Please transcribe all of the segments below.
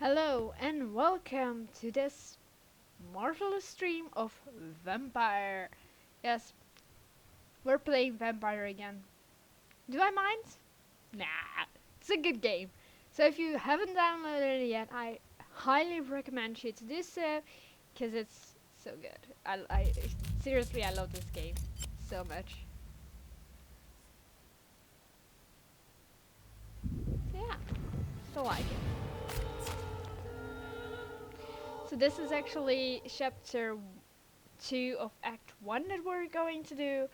Hello and welcome to this marvelous stream of Vampyr. Yes, we're playing Vampyr again. Do I mind? Nah, it's a good game. So if you haven't downloaded it yet, I highly recommend you to do so, because it's so good. Seriously, I love this game so much. So yeah, still like it. So this is actually chapter 2 of Act 1 that we're going to do.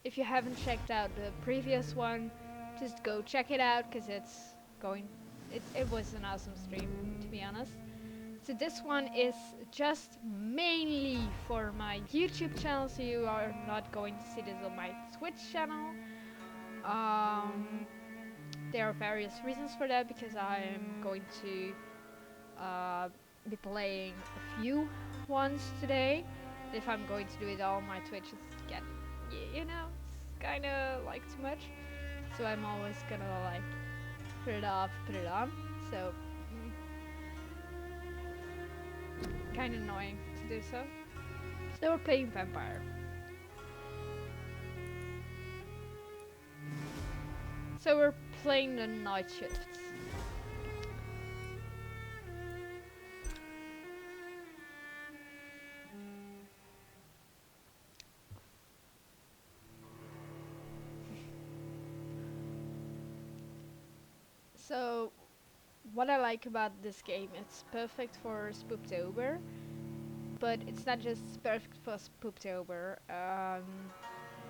If you haven't checked out the previous one, just go check it out because it was an awesome stream, to be honest. So this one is just mainly for my YouTube channel, so you are not going to see this on my Twitch channel. There are various reasons for that, because I am going to be playing a few ones today. If I'm going to do it all on my Twitch, it's get it's kind of like too much. So I'm always gonna like put it off, put it on. So kind of annoying to do so. So we're playing Vampyr. So we're playing the night shifts. So what I like about this game, it's perfect for Spooktober, but it's not just perfect for Spooktober.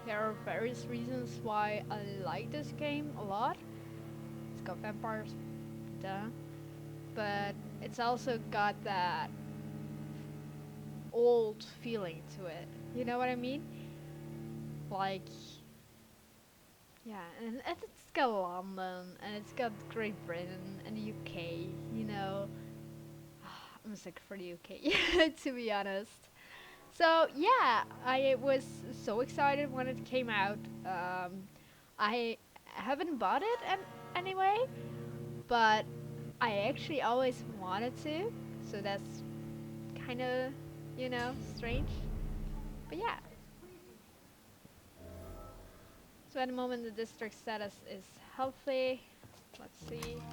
There are various reasons why I like this game a lot. It's got vampires, duh, but it's also got that old feeling to it. You know what I mean? Like, yeah, and it's got London, and it's got Great Britain and the UK, you know. I'm sick for the UK, to be honest. So yeah, I was so excited when it came out. I haven't bought it anyway, but I actually always wanted to. So that's kind of, strange. But yeah. So at the moment the district status is healthy. Let's see. Yeah.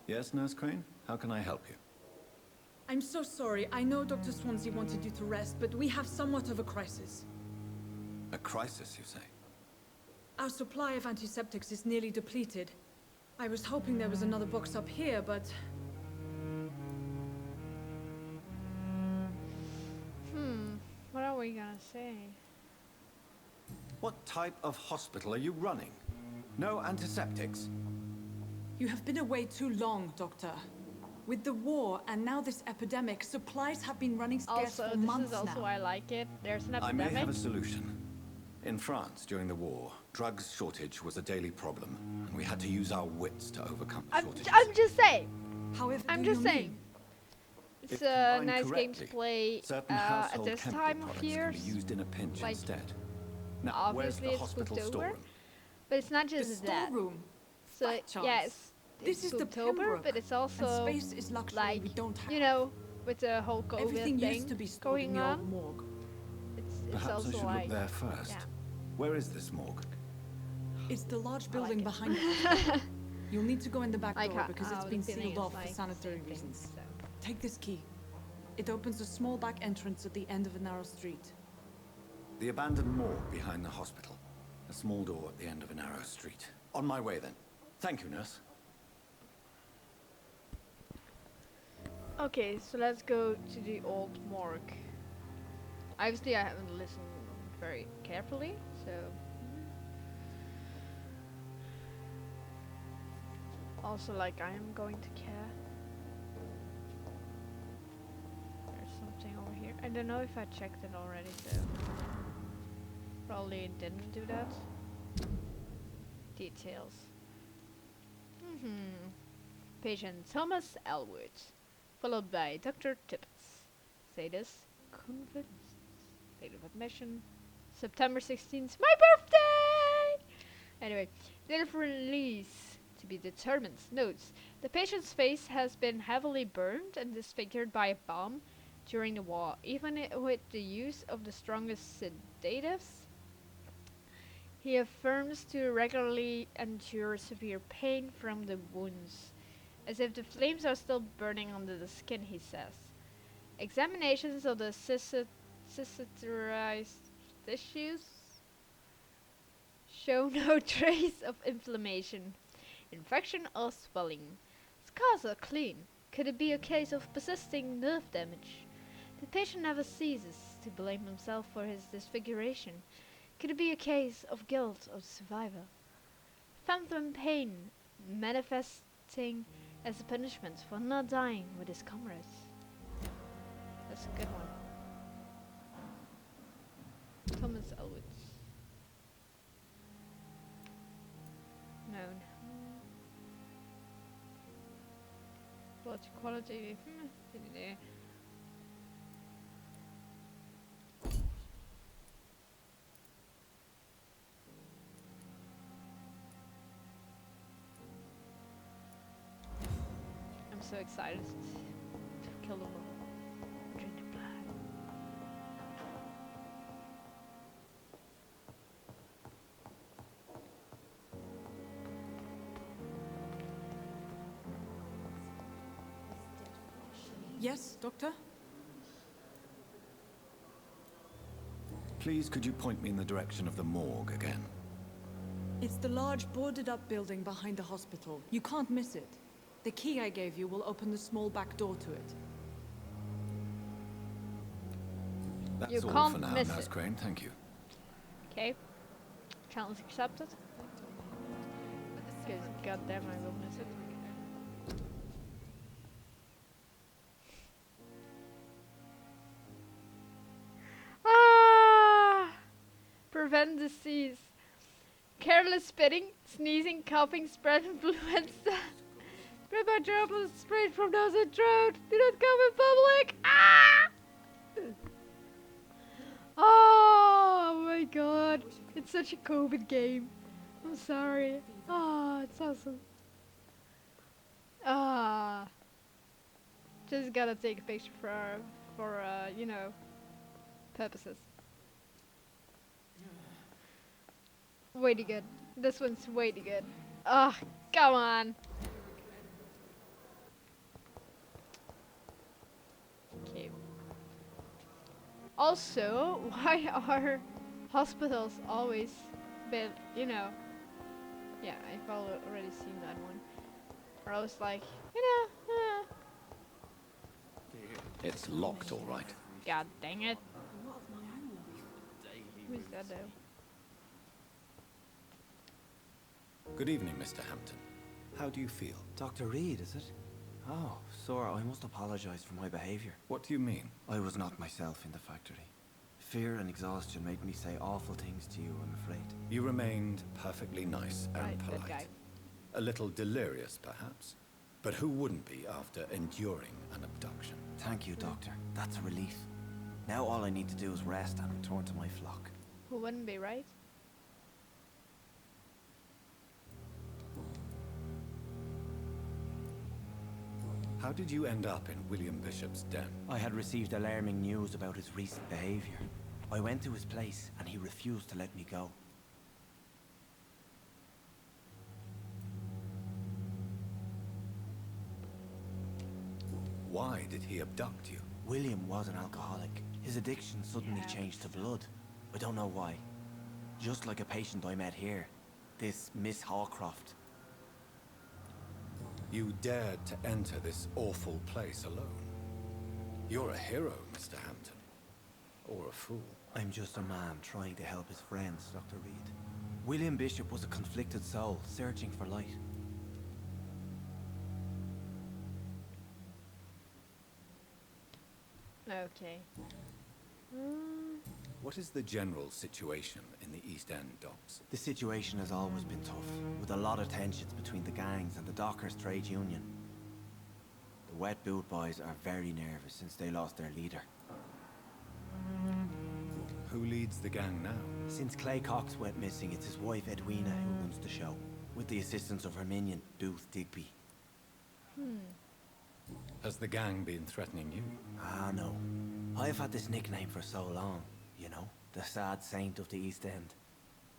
Yes, Nurse Crane? How can I help you? I'm so sorry. I know Dr. Swansea wanted you to rest, but we have somewhat of a crisis. A crisis, you say? Our supply of antiseptics is nearly depleted. I was hoping there was another box up here, but... What are we gonna say? What type of hospital are you running? No antiseptics? You have been away too long, Doctor. With the war and now this epidemic, supplies have been running scarce Also, for this months is also now. why I like it. There's an I epidemic. may have a solution. In France, during the war, drugs shortage was a daily problem, and we had to use our wits to overcome the shortages. I'm just saying. However, I'm do just you saying. mean? It's If a combined nice game to correctly, play certain at household this chemical time of products year. can be used in a pinch Like, instead. Now, where's obviously the it's hospital Spooktober, storeroom? but it's not The just that. storeroom. So Fat chance. yes, This it's is the Spooktober, Pembroke, but it's and also space is luxury like, we don't have. you know, with the whole COVID Everything thing used to be stored in going the on. old morgue. It's Perhaps I also should like, look there first. yeah. Where is this morgue? It's the large I like building it. behind the hospital. You'll need to go in the back Like door how- because how it's the been feeling sealed is off like for sanitary same thing, reasons. so. Take this key. It opens a small back entrance at the end of a narrow street. The abandoned morgue behind the hospital. A small door at the end of a narrow street. On my way then. Thank you, nurse. Okay, so let's go to the old morgue. Obviously, I haven't listened very carefully, so. Also, like, I am going to care. There's something over here. I don't know if I checked it already, so. Probably didn't do that. Details. Patient Thomas Elwood, followed by Dr. Tibbets. Status convinced. Date of admission September 16th, my birthday! Anyway, date of release to be determined. Notes: the patient's face has been heavily burned and disfigured by a bomb during the war. Even with the use of the strongest sedatives, he affirms to regularly endure severe pain from the wounds, as if the flames are still burning under the skin, he says. Examinations of the cicatrized tissues show no trace of inflammation, infection, or swelling. Scars are clean. Could it be a case of persisting nerve damage? The patient never ceases to blame himself for his disfiguration. Could it be a case of guilt of the survivor? Phantom pain manifesting as a punishment for not dying with his comrades. That's a good one. Thomas Elwood. Known. Blood quality. I'm so excited to kill them all. Drink the blood. Yes, Doctor? Please, could you point me in the direction of the morgue again? It's the large boarded-up building behind the hospital. You can't miss it. The key I gave you will open the small back door to it. That's You all can't for now, miss Nurse it. Crane. Thank you. Okay. Challenge accepted. Because goddamn I will miss it. Ah! Prevent disease. Careless spitting, sneezing, coughing, spread influenza. Spread by droplets straight from nose and throat. Do not come in public. Ah! Oh my god. It's such a COVID game. I'm sorry. Ah, it's awesome. Ah. Just gotta take a picture for you know, purposes. Way too good. This one's way too good. Ah, come on. Okay. Also, why are hospitals always built, you know? Yeah, I've already seen that one. Where I was like, you know, It's locked, all right. god dang it. Who's that though? Good evening, Mr. Hampton. How do you feel? Dr. Reed, is it? Oh, Sora, I must apologize for my behavior. What do you mean? I was not myself in the factory. Fear and exhaustion made me say awful things to you, I'm afraid. You remained perfectly nice and Right, good guy. polite. A little delirious, perhaps. But who wouldn't be after enduring an abduction? Thank you, Doctor. That's a relief. Now all I need to do is rest and return to my flock. Who wouldn't be, right? How did you end up in William Bishop's den? I had received alarming news about his recent behavior. I went to his place and he refused to let me go. Why did he abduct you? William was an alcoholic. His addiction suddenly changed to blood. I don't know why. Just like a patient I met here. This Miss Hawcroft. You dared to enter this awful place alone. You're a hero, Mr. Hampton. Or a fool. I'm just a man trying to help his friends, Dr. Reed. William Bishop was a conflicted soul, searching for light. Okay. What is the general situation in the East End docks? The situation has always been tough, with a lot of tensions between the gangs and the dockers' trade union. The Wet Boot Boys are very nervous since they lost their leader. Who leads the gang now? Since Clay Cox went missing, it's his wife Edwina who runs the show, with the assistance of her minion, Booth Digby. Has the gang been threatening you? Ah, no. I've had this nickname for so long, you know? The sad saint of the East End.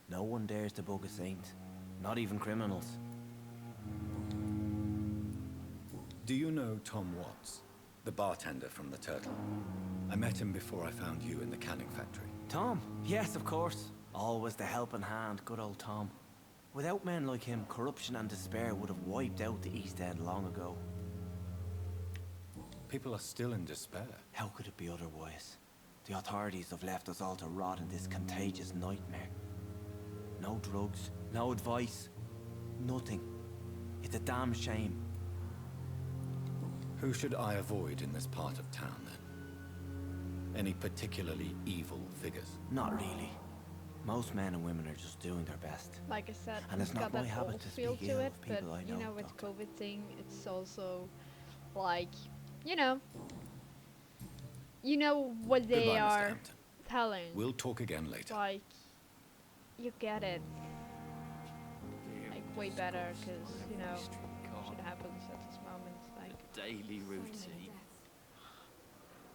No one dares to bug a saint. Not even criminals. Do you know Tom Watts? The bartender from the Turtle. I met him before I found you in the canning factory. Tom? Yes, of course. Always the helping hand, good old Tom. Without men like him, corruption and despair would have wiped out the East End long ago. People are still in despair. How could it be otherwise? The authorities have left us all to rot in this contagious nightmare. No drugs, no advice, nothing. It's a damn shame. Who should I avoid in this part of town, then? Any particularly evil figures? Not really. Most men and women are just doing their best. Like I said, And it's it's not got my that habit old to feel speak to ill it, of but people I you know, know, with Doctor. COVID thing, it's also like, you know what they Goodbye, Mr. are Hampton. telling. We'll talk again later. Like, you get it, like way better, because you know shit happens at this moment. Like, Daily routine.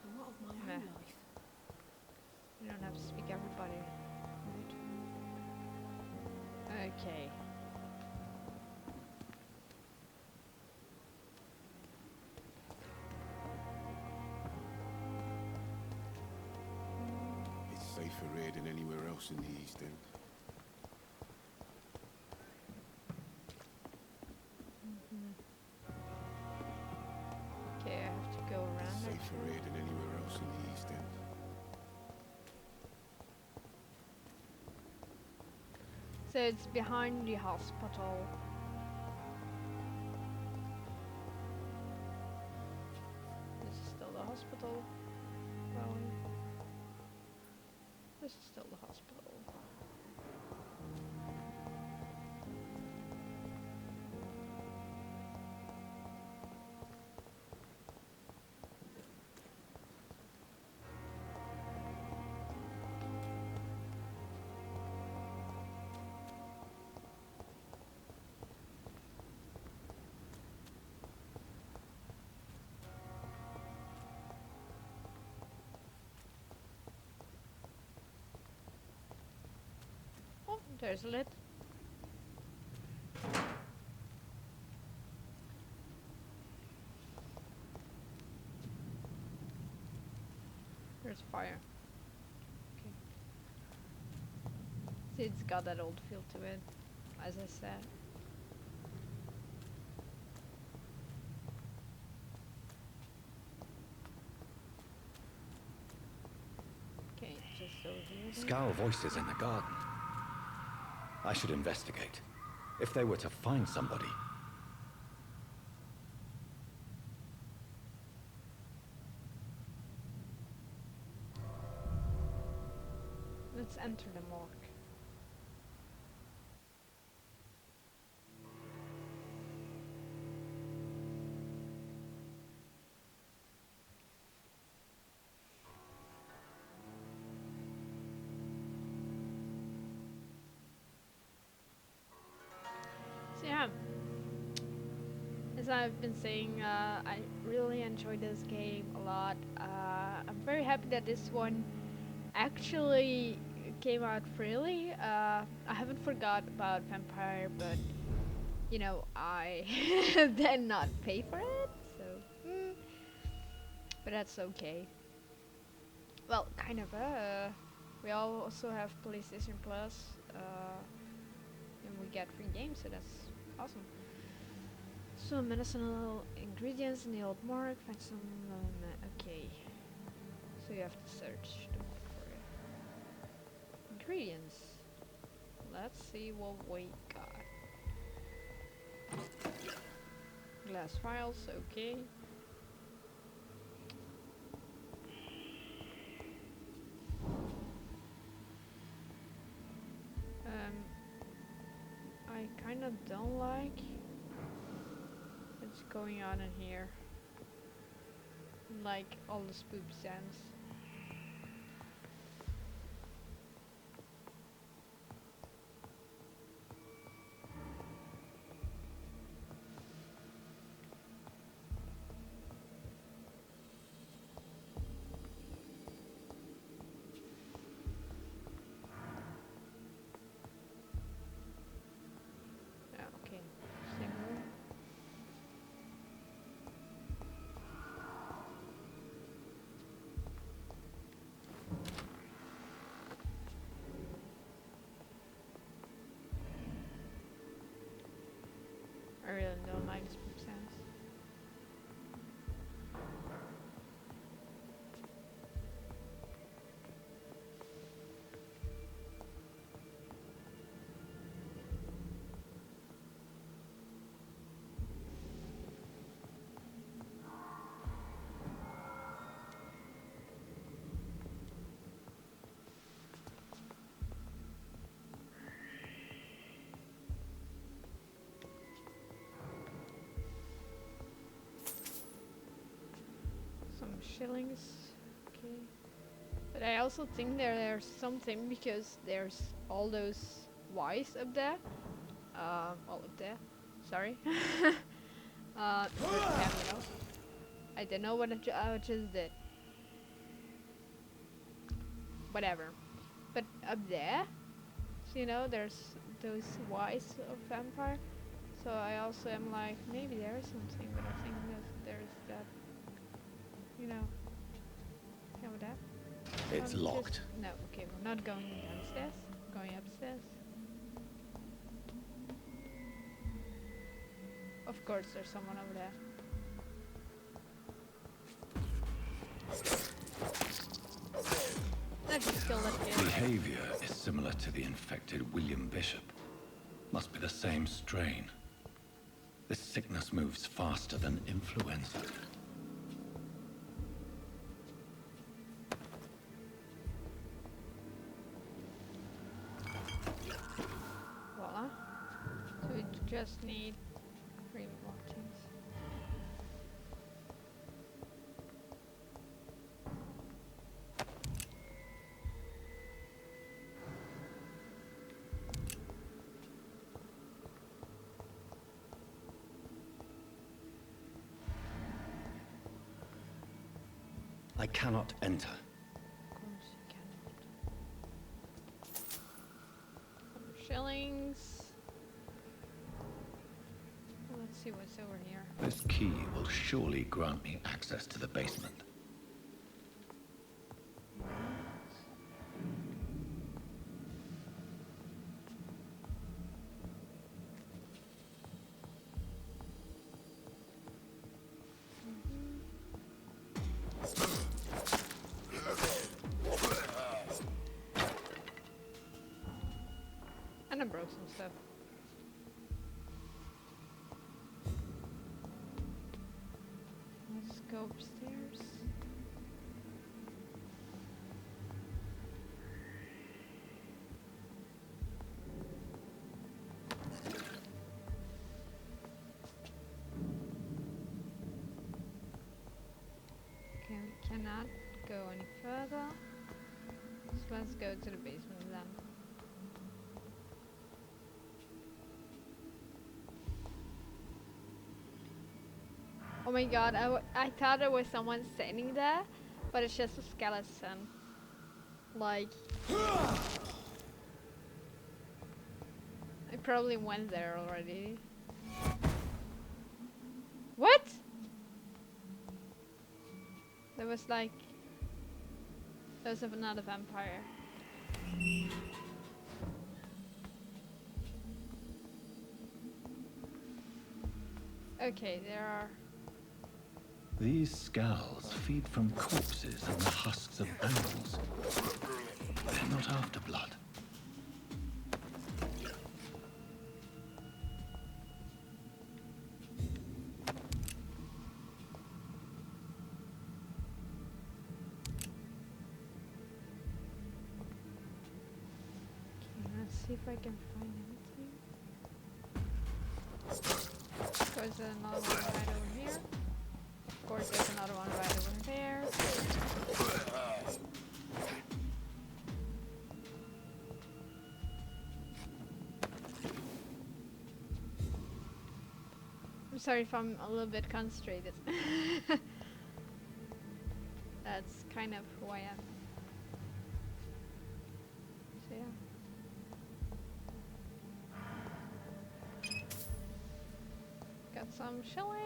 A lot of my Meh. own life. you don't have to speak everybody. Okay. It's safer here than anywhere else in the East End. Okay, I have to go around it. Safer here than anywhere else in the East End. So it's behind the hospital. This is still the hospital. Probably. This is still the hospital. Oh, there's a lid. There's fire. Okay. See, it's got that old feel to it, as I said. Okay, just over here. then. Scowl voices in the garden. I should investigate. If they were to find somebody. Let's enter the morgue. So yeah, as I've been saying, I really enjoyed this game a lot. I'm very happy that this one actually came out freely. I haven't forgot about Vampyr, but you know, I did not pay for it, so but that's okay. Well, kind of. We also have PlayStation Plus, and we get free games, so that's awesome. So medicinal ingredients in the old morgue. Find some. Okay. So you have to search the morgue for it. Ingredients. Let's see what we got. Glass files. Okay. I kind of don't like what's going on in here. like all the spook sounds. Yeah, okay. Same room. I really don't like spook sounds. Some shillings. Okay. But I also think there's something because there's all those Y's up there. All up there. Sorry. With camera. I don't know what I just did. Whatever. But up there, so, you know, there's those Y's of Vampire. So I also am like, maybe there is something, but I think that there's that, you know, yeah, with that. It's locked. No, okay, we're not going downstairs, we're going upstairs. Of course, there's someone over there. Let's just kill that kid. Behavior is similar to the infected William Bishop. Must be the same strain. This sickness moves faster than influenza. Voila. So we just need 3 more things. I cannot enter. Of course you cannot. Some shillings. Well, let's see what's over here. This key will surely grant me access to the basement. And I broke some stuff. Let's go upstairs. Okay, we cannot go any further. So let's go to the basement then. Oh my god, I thought there was someone standing there, but it's just a skeleton. Like, I probably went there already. What? There was like, there's another vampire. Okay, there are. These skulls feed from corpses and the husks of animals. They're not after blood. Okay, let's see if I can find anything. There's another one right over here. course, there's another one right over there. I'm sorry if I'm a little bit concentrated. That's kind of who I am. So yeah. Got some shillings.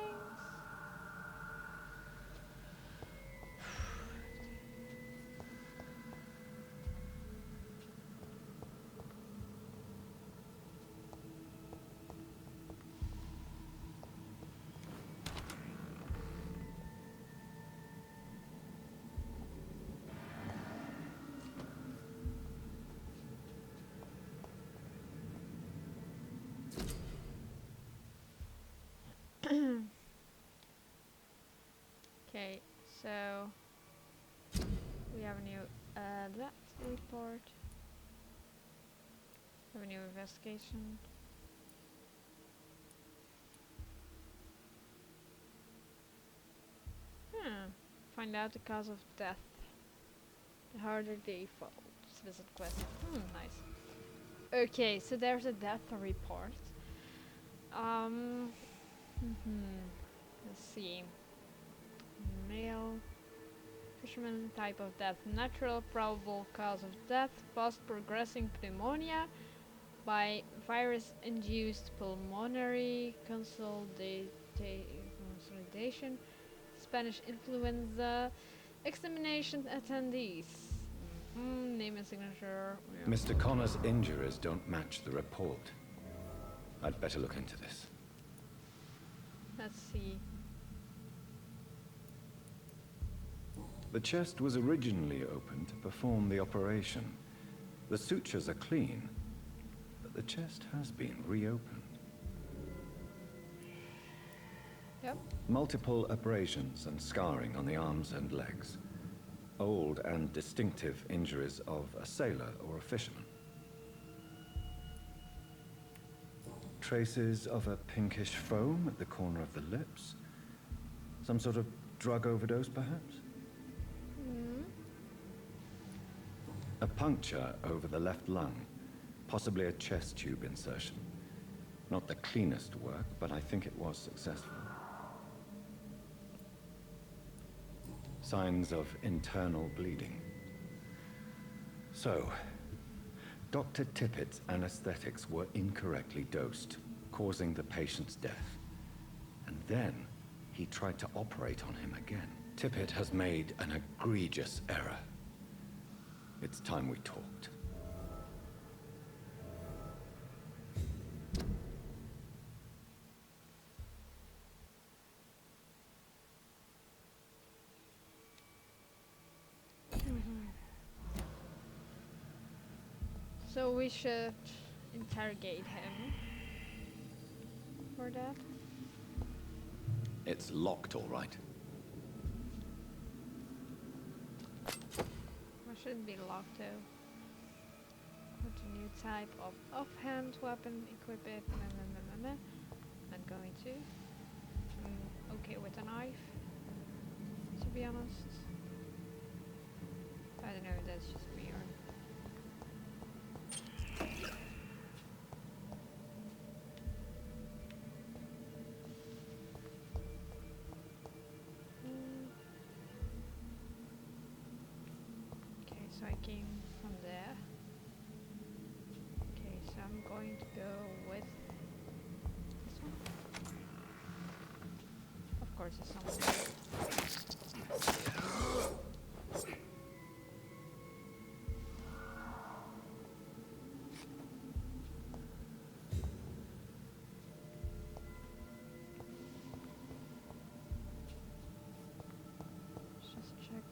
Okay, so we have a new that report. We have a new investigation. Find out the cause of death. The harder they fall. Visit quest. Nice. Okay, so there's a death report. Let's see. Male fisherman, type of death, natural, probable cause of death, fast progressing pneumonia by virus-induced pulmonary consolidation, Spanish influenza, examination attendees. Name and signature. Yeah. Mr. Connor's injuries don't match the report. I'd better look into this. Let's see. The chest was originally opened to perform the operation. The sutures are clean, but the chest has been reopened. Yep. Multiple abrasions and scarring on the arms and legs. Old and distinctive injuries of a sailor or a fisherman. Traces of a pinkish foam at the corner of the lips. Some sort of drug overdose, perhaps? A puncture over the left lung, possibly a chest tube insertion. Not the cleanest work, but I think it was successful. Signs of internal bleeding. So, Dr. Tippett's anesthetics were incorrectly dosed, causing the patient's death. And then, he tried to operate on him again. Tippett has made an egregious error. It's time we talked. So we should interrogate him for that. It's locked, all right. Or should it be locked though? What a new type of offhand weapon, equip it. I'm going to. I'm okay with a knife, to be honest. I don't know if that's just me or. Okay, so I came from there. Okay, so I'm going to go with this one. Of course, there's someone. Just check.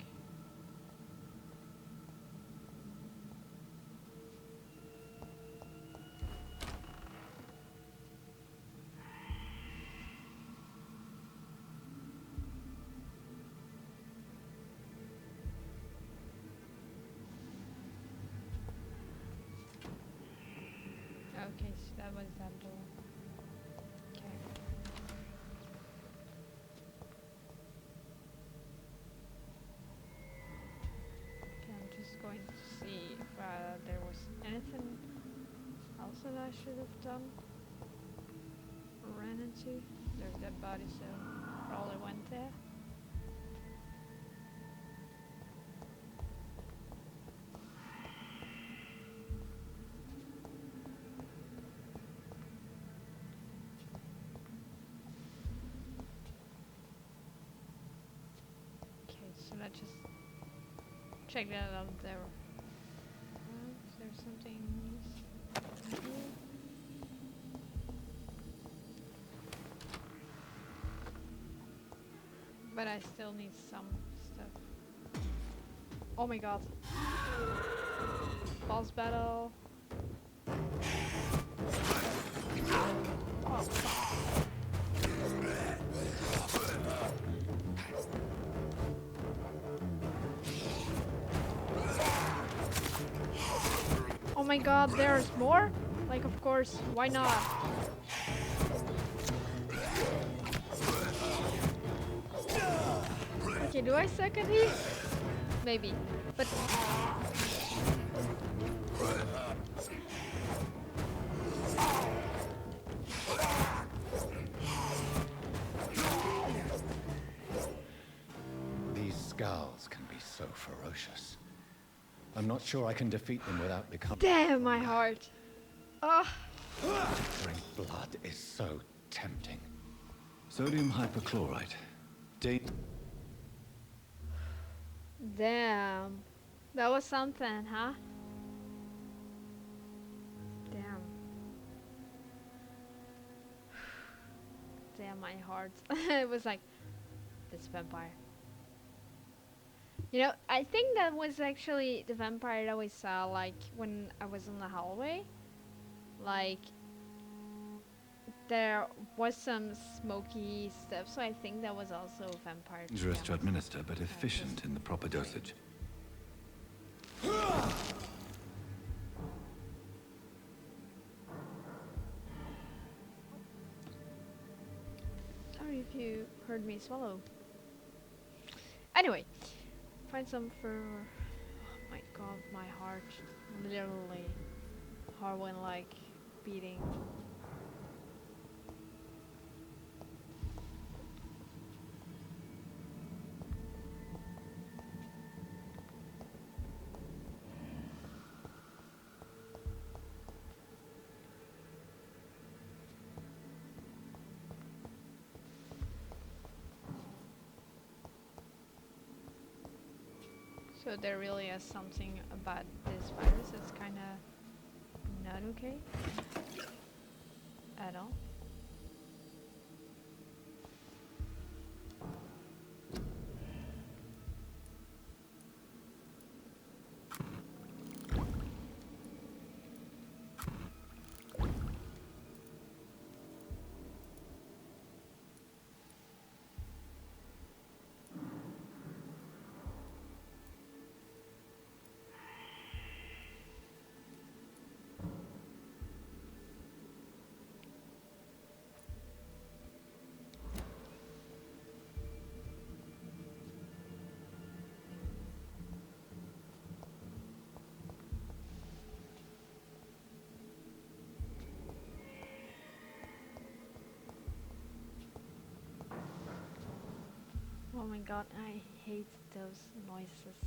Okay, so that was that door. Okay. that I should have done? Ran into? There's dead body, so probably went there. Okay, so let's just check that out there. Is there something here? But I still need some stuff. Oh my god. Boss battle. Oh, fuck. Oh my god, there's more? Like, of course, why not? Okay, do I suck at these? Maybe, but... These scowls can be so ferocious. I'm not sure I can defeat them without becoming... Damn, my heart! Oh. To drink blood is so tempting. Sodium hypochlorite. Damn. That was something, huh? Damn. Damn, my heart. It was like, this vampire. You know, I think that was actually the vampire that we saw, like, when I was in the hallway. Like, there was some smoky stuff, so I think that was also a vampire. Dangerous to administer, but efficient in the proper dosage. Sorry if you heard me swallow. Anyway, find some for... Oh my god, my heart. Literally. Heart went like beating. So there really is something about this virus that's kind of not okay at all. Oh my god, I hate those noises.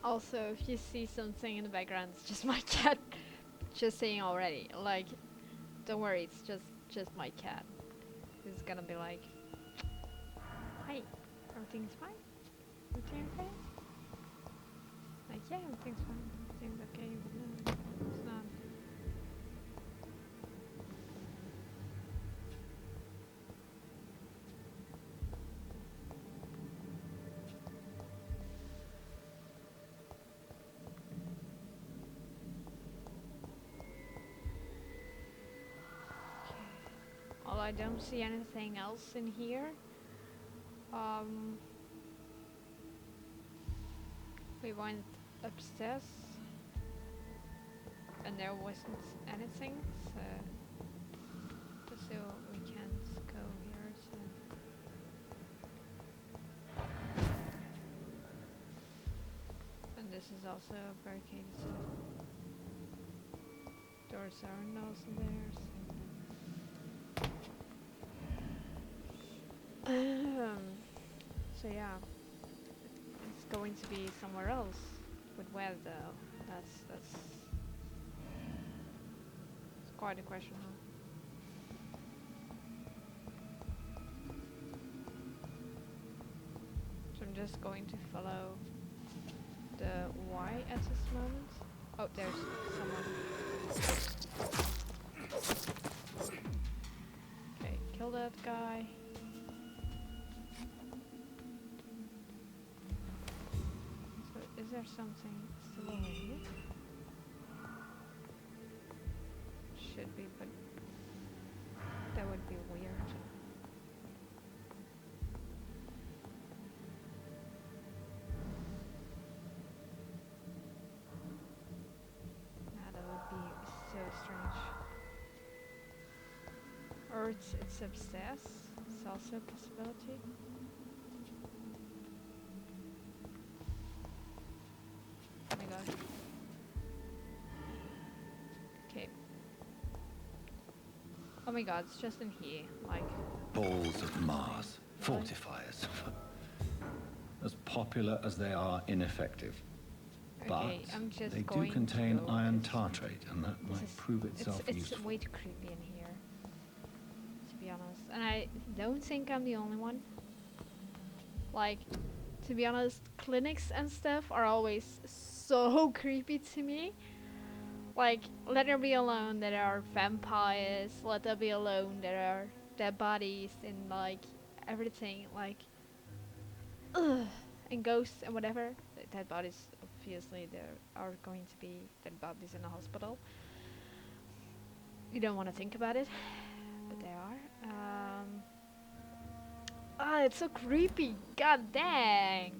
Also, if you see something in the background, it's just my cat. Just saying already. Like, don't worry, it's just my cat. Who's gonna be like, hi, everything's fine? Everything okay? Like, yeah, everything's fine. Everything's okay, but no, it's not. Well, I don't see anything else in here. We went upstairs and there wasn't anything, so we can't go here, also barricaded, so doors aren't also there. So, so yeah, it's going to be somewhere else. But where though? That's it's quite a question, huh? So I'm just going to follow the Y at this moment. Oh, there's someone. Okay, kill that guy. So is there something still over here? Should be, but that would be weird. That would be so strange. Or it's upstairs. It's also a possibility. Oh my god. Okay. Oh my god, it's just in here. Like. Balls of Mars. Really? Fortifiers. As popular as they are ineffective. Okay, But I'm just they do going contain to go iron this- tartrate, and that this might is- prove itself it's useful. way too creepy in here, to be honest. And I don't think I'm the only one. Like, to be honest, clinics and stuff are always so creepy to me. Like, let there be alone there are vampires, let there be alone there are dead bodies and like everything, like, ugh, and ghosts and whatever. Dead bodies, obviously, there are going to be dead bodies in a hospital. You don't want to think about it, but they are. Ah, it's so creepy. God dang.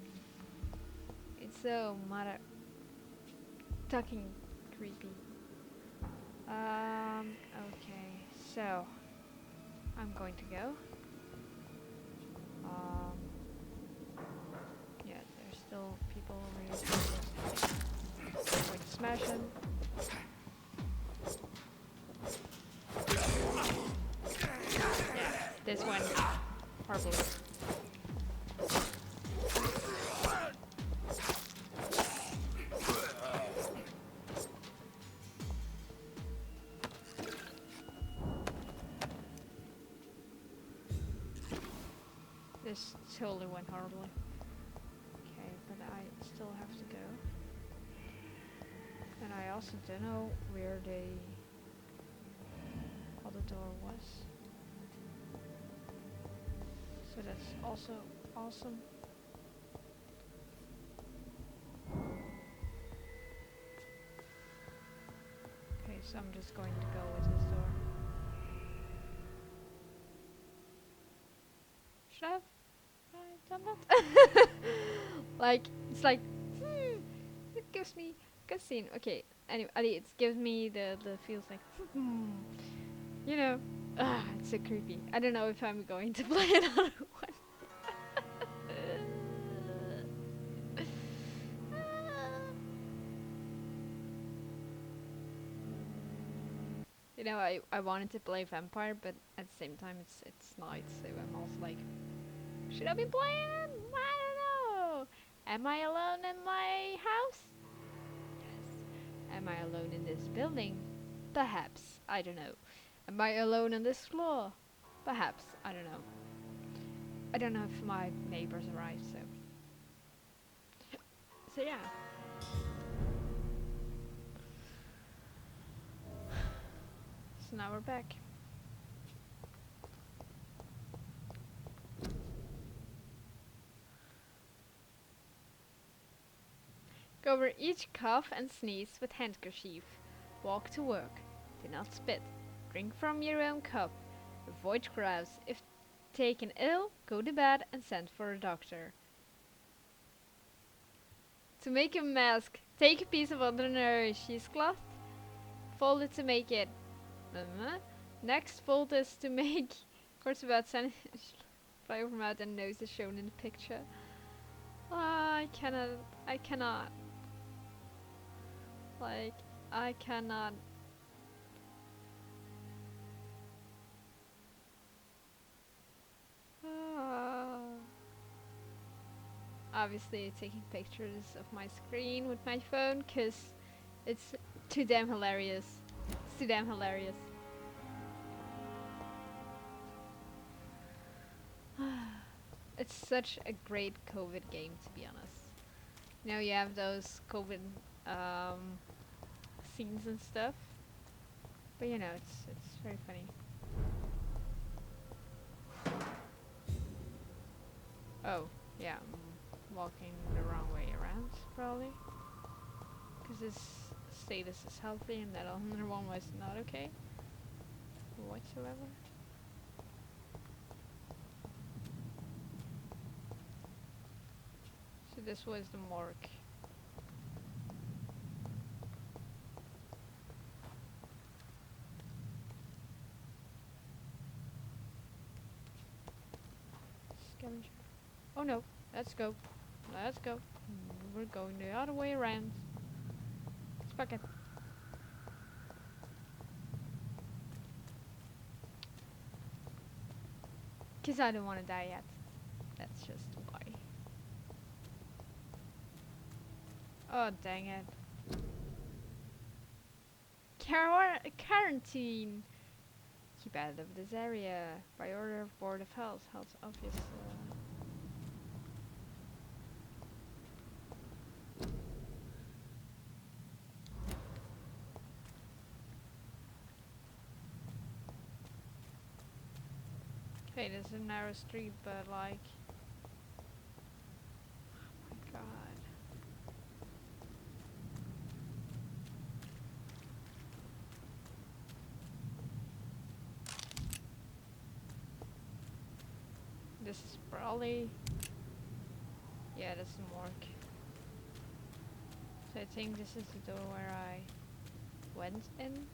It's so mother fucking creepy. Okay, so I'm going to go. Yeah, there's still people over here. Going to smash them. Yeah, this one horribly. This totally went horribly. Okay, but I still have to go. And I also don't know where the other door was. So that's also awesome. Okay, so I'm just going to go with this door. Should I have done that? Like, it's like, it gives me cutscene. Okay, anyway, it gives me the feels like, you know, it's so creepy. I don't know if I'm going to play another one. You know, I wanted to play Vampire, but at the same time it's night, so I'm also like, should I be playing it? I don't know. Am I alone in my house? Yes. Am I alone in this building? Perhaps. I don't know. Am I alone on this floor? Perhaps. I don't know. I don't know if my neighbors arrived, so. So yeah. So now we're back. Cover each cough and sneeze with handkerchief. Walk to work. Do not spit. Drink from your own cup. Avoid crowds. If taken ill, go to bed and send for a doctor. To make a mask, take a piece of ordinary cheesecloth. Fold it to make it. Next, fold this to make cords about 10 fly over mouth and nose as shown in the picture. I cannot. Like, I cannot. Ah. Obviously, taking pictures of my screen with my phone because it's too damn hilarious. It's too damn hilarious. It's such a great COVID game, to be honest. You know, you have those COVID um, scenes and stuff, but you know, it's very funny. Oh, yeah, I'm walking the wrong way around, probably. Because this status is healthy and that other one was not okay whatsoever. So this was the morgue. Scavenger. Oh no, let's go. Let's go. We're going the other way around. Let's fuck it. Because I don't want to die yet. That's just why. Oh, dang it. Quarantine! Keep out of this area. By order of Board of Health. Health Office. Okay, this is a narrow street, but like... Oh my god. This is probably... Yeah, that's the morgue. So I think this is the door where I went in.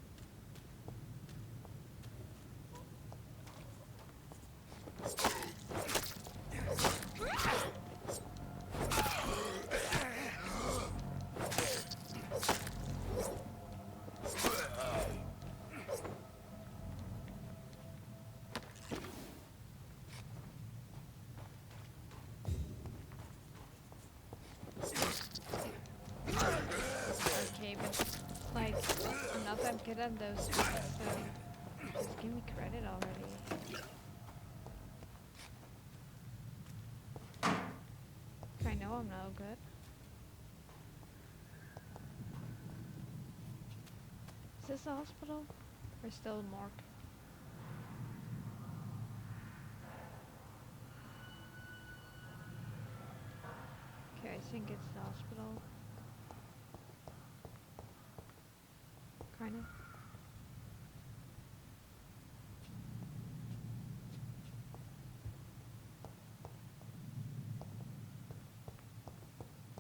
Okay, but like, I'm not that good at those things, so just give me credit already. I know I'm no good. Is this a hospital? Or still a morgue? Okay, I think it's the hospital. Kinda.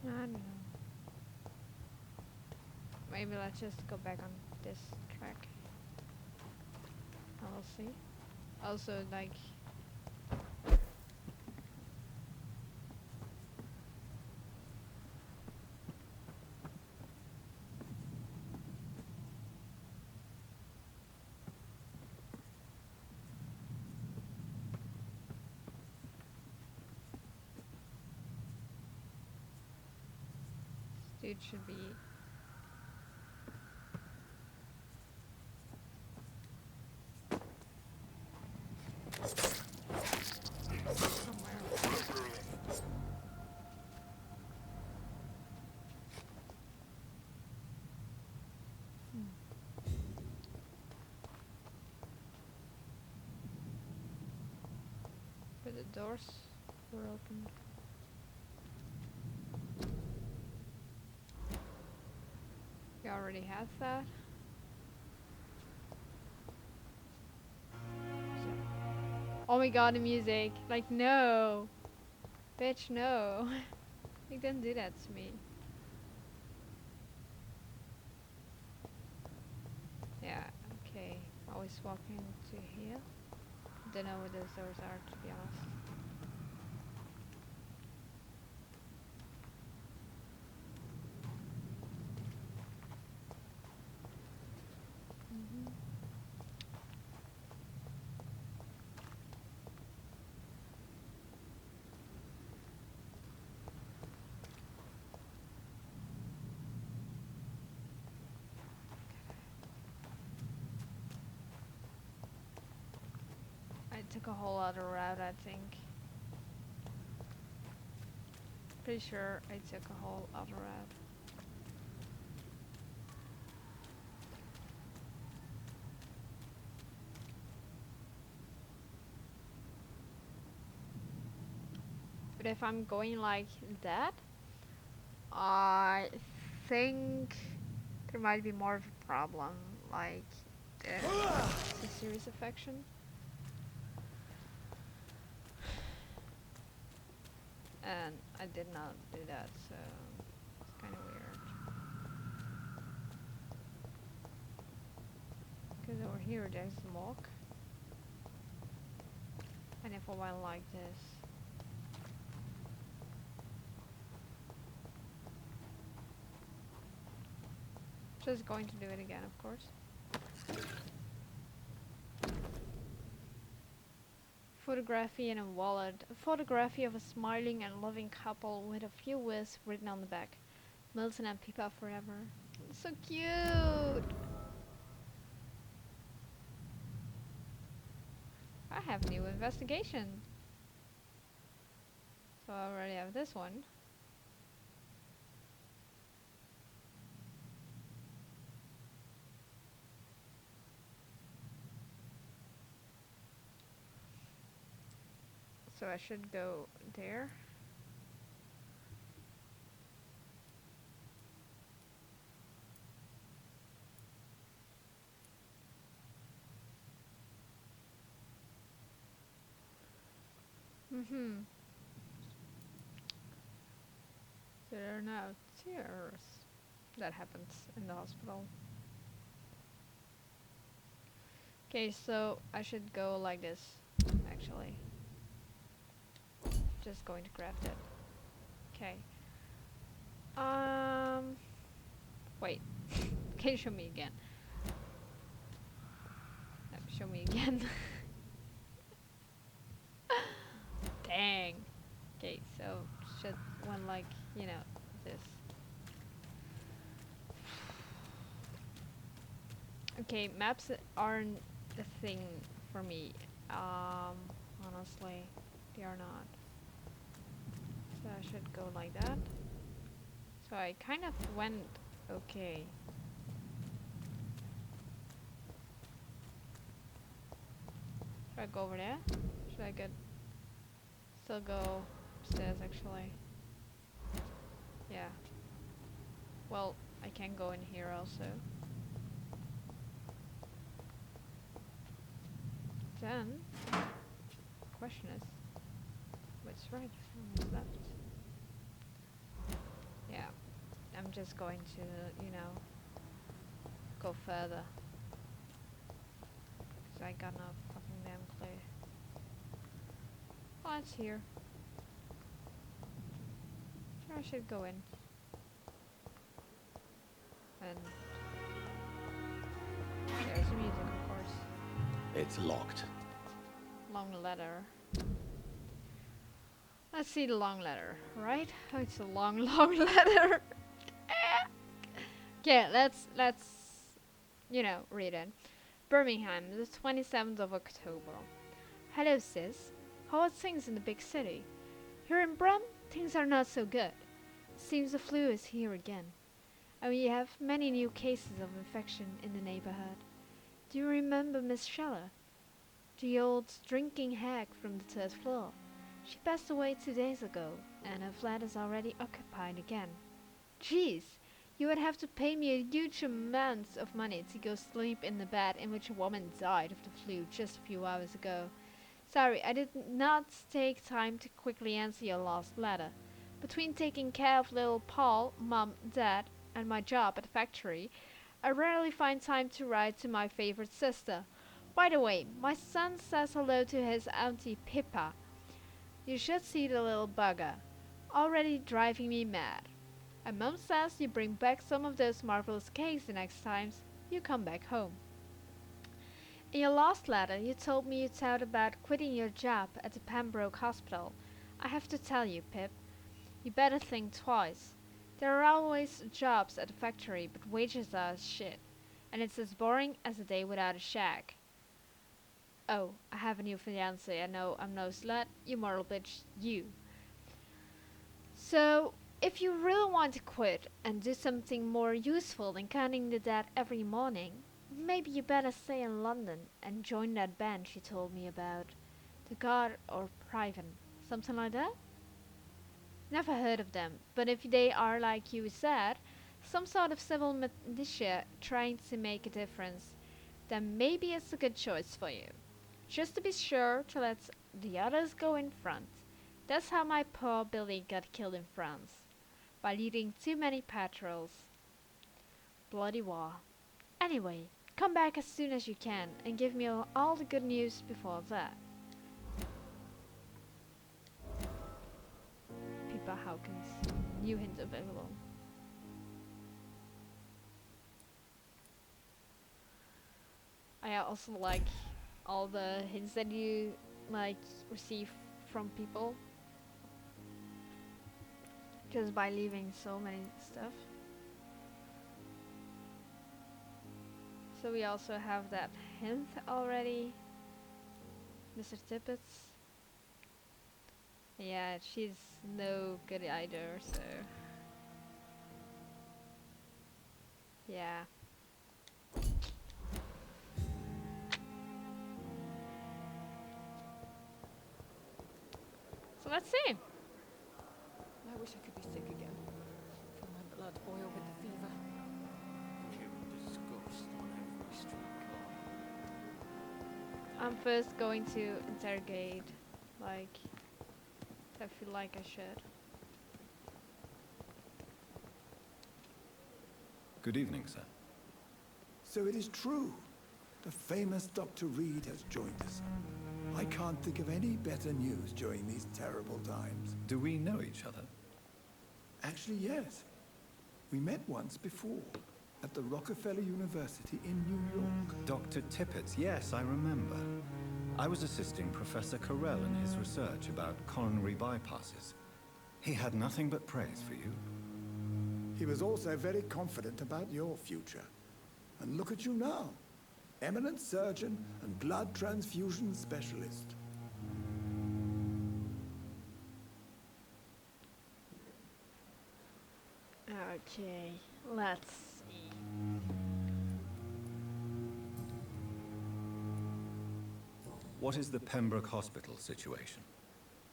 I don't know. Maybe let's just go back on this track. And we'll see. Also, like... Dude should be... somewhere. But the doors were open. We already have that. Oh my god, the music. Like, no. Bitch, no. You don't do that to me. Yeah, okay. Always walking to here. Don't know what those doors are, to be honest. took a whole other route, I think. Pretty sure I took a whole other route. But if I'm going like that, I think there might be more of a problem, like it's a serious affection. And I did not do that, so it's kind of weird. Because over here there's the lock. And if I went like this, just going to do it again, of course. Photography in a wallet. A photography of a smiling and loving couple with a few words written on the back. Milton and Pippa forever. So cute! I have new investigation. So I already have this one. So I should go there. Mm-hmm. So there are now tears. That happens in the hospital. Okay, so I should go like this, actually. Just going to craft it. Okay. Wait. Can you show me again? No, show me again. Dang. Okay, so should one like, you know, this. Okay, maps aren't a thing for me. Honestly, they are not. So I should go like that. So I kind of went okay. Should I go over there? Should I still go upstairs actually? Yeah. Well, I can go in here also. Then, question is, what's right and what's left? Yeah, I'm just going to, you know, go further. Because I got no fucking damn clue. Oh, it's here. Sure, I should go in. And there's the music, of course. It's locked. Long letter. Let's see the long letter, right? Oh, it's a long, long letter. Okay, let's you know, read it. Birmingham, the 27th of October. Hello, sis. How are things in the big city? Here in Brum, things are not so good. Seems the flu is here again, and we have many new cases of infection in the neighborhood. Do you remember Miss Scheller? The old drinking hag from the third floor. She passed away 2 days ago, and her flat is already occupied again. Jeez, you would have to pay me a huge amount of money to go sleep in the bed in which a woman died of the flu just a few hours ago. Sorry, I did not take time to quickly answer your last letter. Between taking care of little Paul, Mom, Dad, and my job at the factory, I rarely find time to write to my favorite sister. By the way, my son says hello to his auntie Pippa. You should see the little bugger. Already driving me mad. And Mom says you bring back some of those marvelous cakes the next times you come back home. In your last letter, you told me you thought about quitting your job at the Pembroke Hospital. I have to tell you, Pip, you better think twice. There are always jobs at the factory, but wages are as shit. And it's as boring as a day without a shag. Oh, I have a new fiance. I know I'm no slut. You moral bitch. You. So, if you really want to quit and do something more useful than counting the dead every morning, maybe you better stay in London and join that band she told me about. The God or Priven. Something like that? Never heard of them, but if they are like you said, some sort of civil militia trying to make a difference, then maybe it's a good choice for you. Just to be sure to let the others go in front. That's how my poor Billy got killed in France, by leading too many patrols. Bloody war. Anyway, come back as soon as you can and give me all the good news before that. Pippa Hawkins. New hint available. I also like all the hints that you like receive from people just by leaving so many stuff. So we also have that hint already. Mr. Tippets. Yeah, she's no good either, so yeah. So let's see. I wish I could be sick again. Feel my blood boil with the fever. Hearing disgust on every streetcar. I'm first going to interrogate, like, I feel like I should. Good evening, sir. So it is true. The famous Dr. Reed has joined us. I can't think of any better news during these terrible times. Do we know each other? Actually, yes. We met once before, at the Rockefeller University in New York. Dr. Tippett, yes, I remember. I was assisting Professor Carell in his research about coronary bypasses. He had nothing but praise for you. He was also very confident about your future. And look at you now. Eminent surgeon and blood transfusion specialist. Okay, let's see. What is the Pembroke Hospital situation?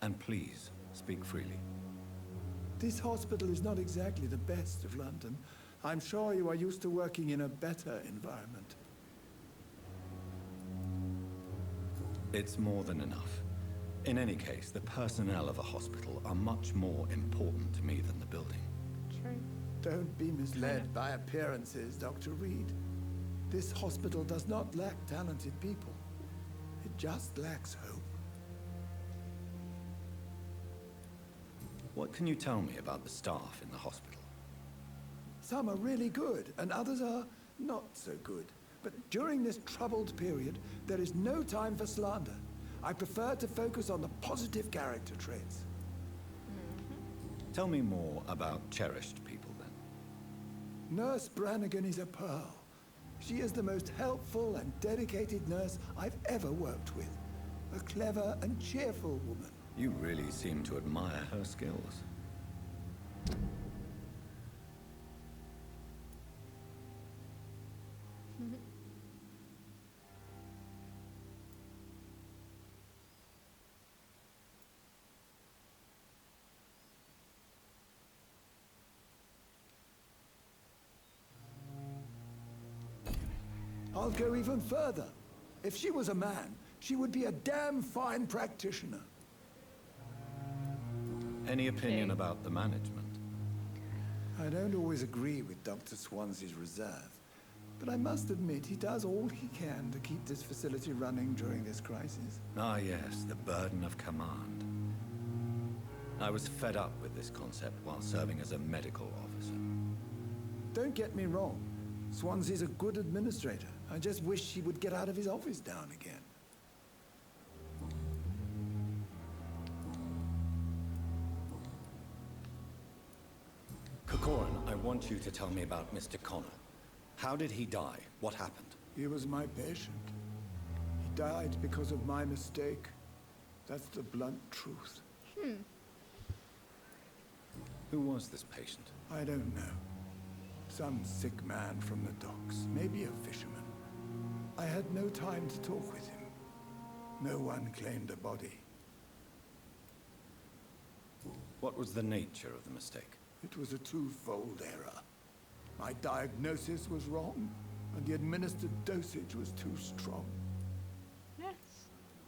And please, speak freely. This hospital is not exactly the best of London. I'm sure you are used to working in a better environment. It's more than enough. In any case, the personnel of a hospital are much more important to me than the building. True. Don't be misled by appearances, Dr. Reed. This hospital does not lack talented people. It just lacks hope. What can you tell me about the staff in the hospital? Some are really good, and others are not so good. But during this troubled period, there is no time for slander. I prefer to focus on the positive character traits. Tell me more about cherished people, then. Nurse Brannigan is a pearl. She is the most helpful and dedicated nurse I've ever worked with. A clever and cheerful woman. You really seem to admire her skills. I'll go even further. If she was a man, she would be a damn fine practitioner. Any opinion Okay. about the management? I don't always agree with Dr. Swansea's reserve, but I must admit he does all he can to keep this facility running during this crisis. Ah, yes, the burden of command. I was fed up with this concept while serving as a medical officer. Don't get me wrong. Swansea's a good administrator. I just wish he would get out of his office now and again. Corcoran, I want you to tell me about Mr. Connor. How did he die? What happened? He was my patient. He died because of my mistake. That's the blunt truth. Who was this patient? I don't know. Some sick man from the docks, maybe a fisherman. I had no time to talk with him. No one claimed a body. What was the nature of the mistake? It was a twofold error. My diagnosis was wrong, and the administered dosage was too strong. Yes,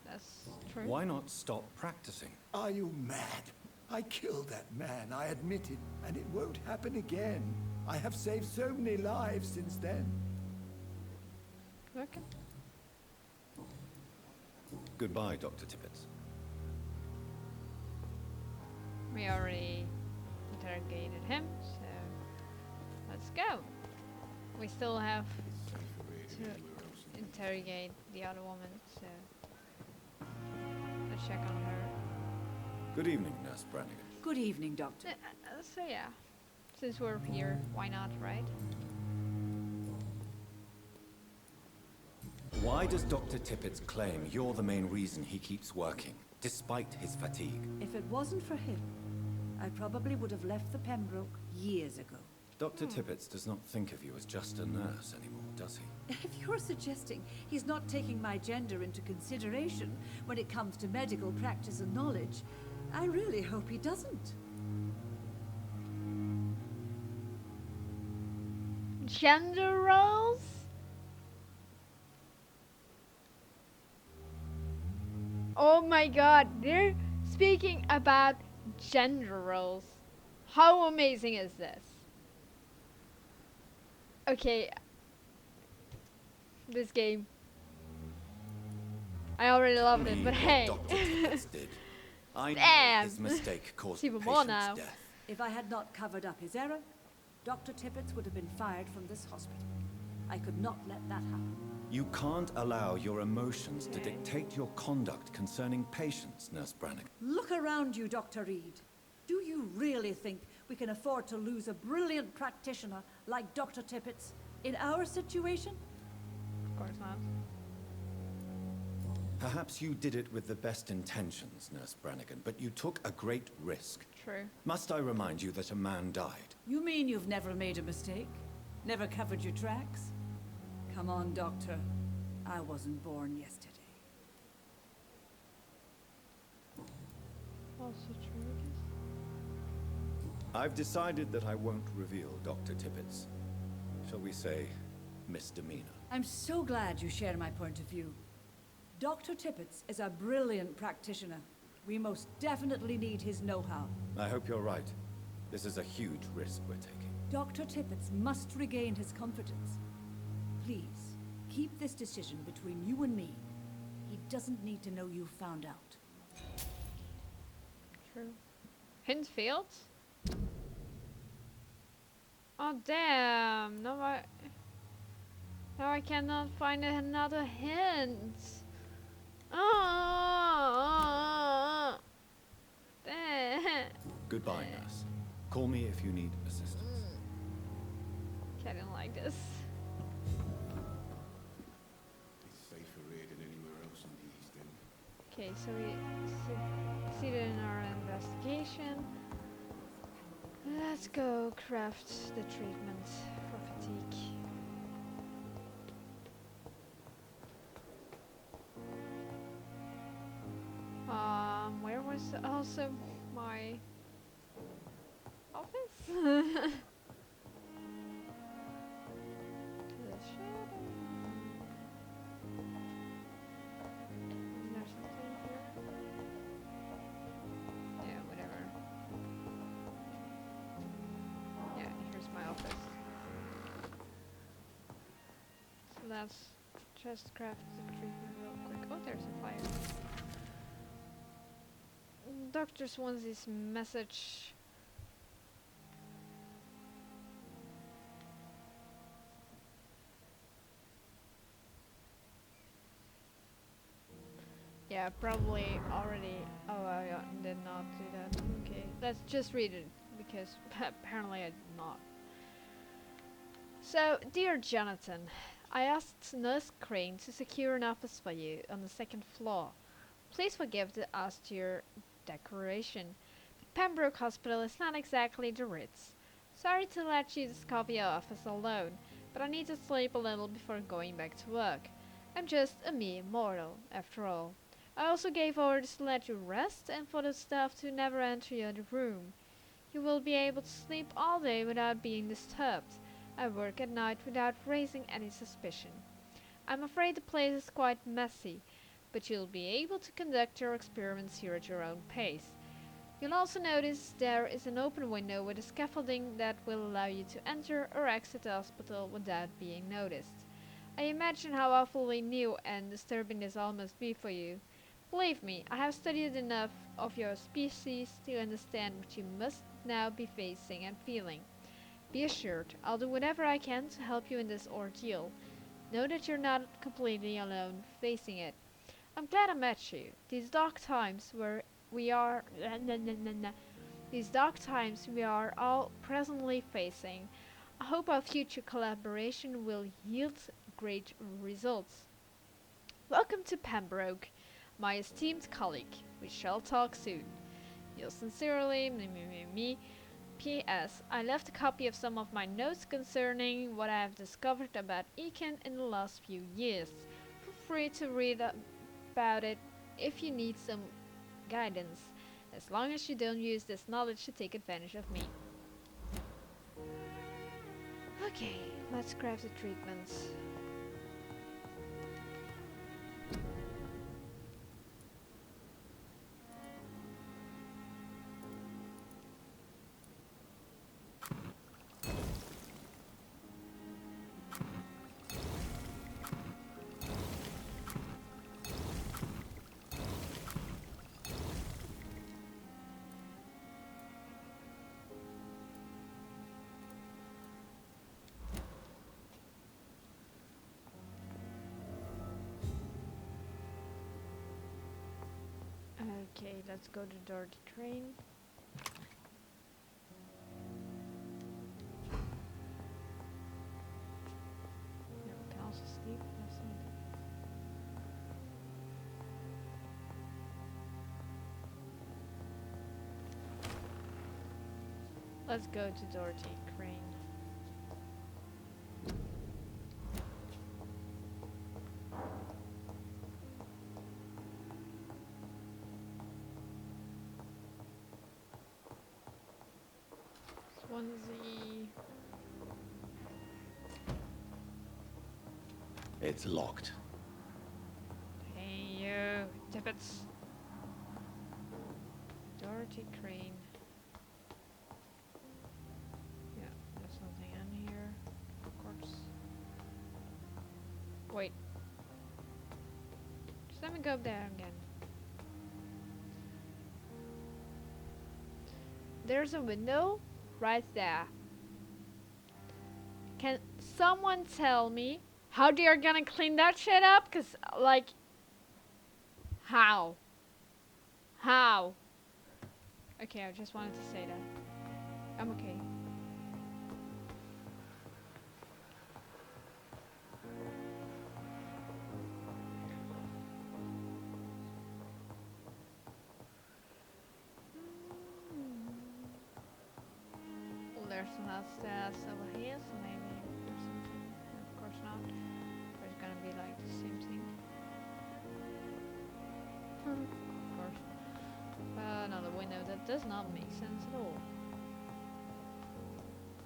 that's true. Why not stop practicing? Are you mad? I killed that man, I admit it, and it won't happen again. I have saved so many lives since then. Okay. Goodbye, Dr. Tippett. We already interrogated him, so let's go. We still have to interrogate the other woman, so let's check on her. Good evening, Nurse Brannigan. Good evening, Doctor. So yeah, since we're here, why not, right? Why does Dr. Tippett claim you're the main reason he keeps working, despite his fatigue? If it wasn't for him, I probably would have left the Pembroke years ago. Dr. Tippett does not think of you as just a nurse anymore, does he? If you're suggesting he's not taking my gender into consideration when it comes to medical practice and knowledge, I really hope he doesn't. Gender roles? Oh my god, they're speaking about gender roles. How amazing is this? Okay. This game. I already loved it, but hey. Dr. Tippett did. I know Damn. his mistake caused Even the more patient's now. death. If I had not covered up his error, Dr. Tippett would have been fired from this hospital. I could not let that happen. You can't allow your emotions to dictate your conduct concerning patients, Nurse Brannigan. Look around you, Dr. Reed. Do you really think we can afford to lose a brilliant practitioner like Dr. Tippett's in our situation? Of course not. Perhaps you did it with the best intentions, Nurse Brannigan, but you took a great risk. True. Must I remind you that a man died? You mean you've never made a mistake? Never covered your tracks? Come on, Doctor. I wasn't born yesterday. Also true, I guess. I've decided that I won't reveal Dr. Tippett's, shall we say, misdemeanor. I'm so glad you share my point of view. Dr. Tippett's is a brilliant practitioner. We most definitely need his know-how. I hope you're right. This is a huge risk we're taking. Dr. Tippett's must regain his confidence. Please, keep this decision between you and me. He doesn't need to know you found out. True. Hint failed? Oh damn! Now I cannot find another hint. Oh, damn. Goodbye, nurse. Call me if you need assistance. Okay, I don't like this. It's safer here than anywhere else in the East End. Okay, so we succeeded in our investigation. Let's go craft the treatment for fatigue. Where was also my office? To the shadow. Is there something here? Yeah, whatever. Yeah, here's my office. So let's just craft the treatment real quick. Oh, there's a fire. Dr. Swansea's message. Yeah, probably already. Oh, I did not do that. Okay, let's just read it because apparently I did not. So, dear Jonathan, I asked Nurse Crane to secure an office for you on the second floor. Please forgive the austere decoration. But Pembroke Hospital is not exactly the Ritz. Sorry to let you discover your office alone, but I need to sleep a little before going back to work. I'm just a mere mortal, after all. I also gave orders to let you rest and for the staff to never enter your room. You will be able to sleep all day without being disturbed. I work at night without raising any suspicion. I'm afraid the place is quite messy, but you'll be able to conduct your experiments here at your own pace. You'll also notice there is an open window with a scaffolding that will allow you to enter or exit the hospital without being noticed. I imagine how awfully new and disturbing this all must be for you. Believe me, I have studied enough of your species to understand what you must now be facing and feeling. Be assured, I'll do whatever I can to help you in this ordeal. Know that you're not completely alone facing it. I'm glad I met you. These dark times where we are these dark times we are all presently facing. I hope our future collaboration will yield great results. Welcome to Pembroke, my esteemed colleague. We shall talk soon. Yours sincerely, me. P.S. I left a copy of some of my notes concerning what I have discovered about Econ in the last few years. Feel free to read about it if you need some guidance, as long as you don't use this knowledge to take advantage of me. Okay, let's grab the treatments. Okay, let's go to Dirty Train. Yeah, we can also sleep. That's neat. Let's go to Dirty Crane. Swansea. It's locked. Hey you, Tippets. Dirty Crane. Yeah, there's nothing in here, of course. Wait. Just let me go up there again. There's a window right there. Can someone tell me how they are gonna clean that shit up? Cause like, how? How? Okay, I just wanted to say that. I'm okay. Well, there's some stairs over here, so maybe there's something. Of course not. There's gonna be like the same thing. Of course. Another window that does not make sense at all.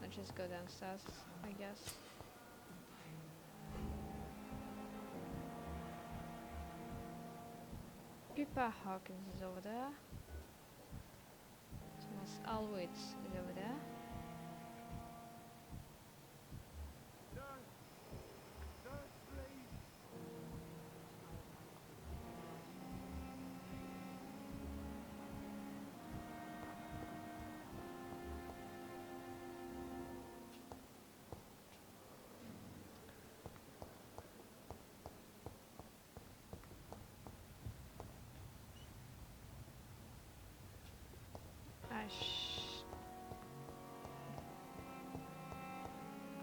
Let's just go downstairs, I guess. Pippa Hawkins is over there. Thomas Alwitz is over there.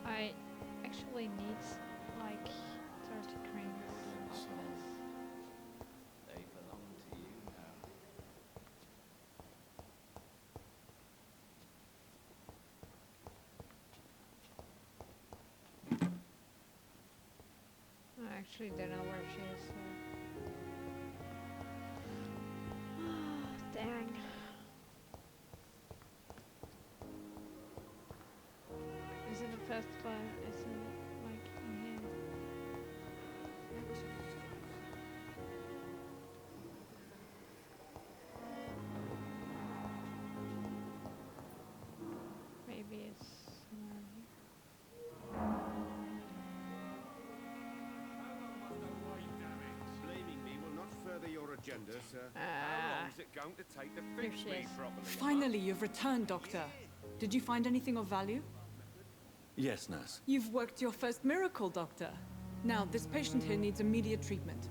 I actually need like actually don't know where she is. So. Dang. Is it the first floor? Is it like in here? Maybe it's somewhere here. Blaming me will not further your agenda, sir. How Ah. long is it going to take to Here fix she me is. properly? Finally, you've returned, Doctor. Did you find anything of value? Yes, nurse. You've worked your first miracle, Doctor. Now, this patient here needs immediate treatment.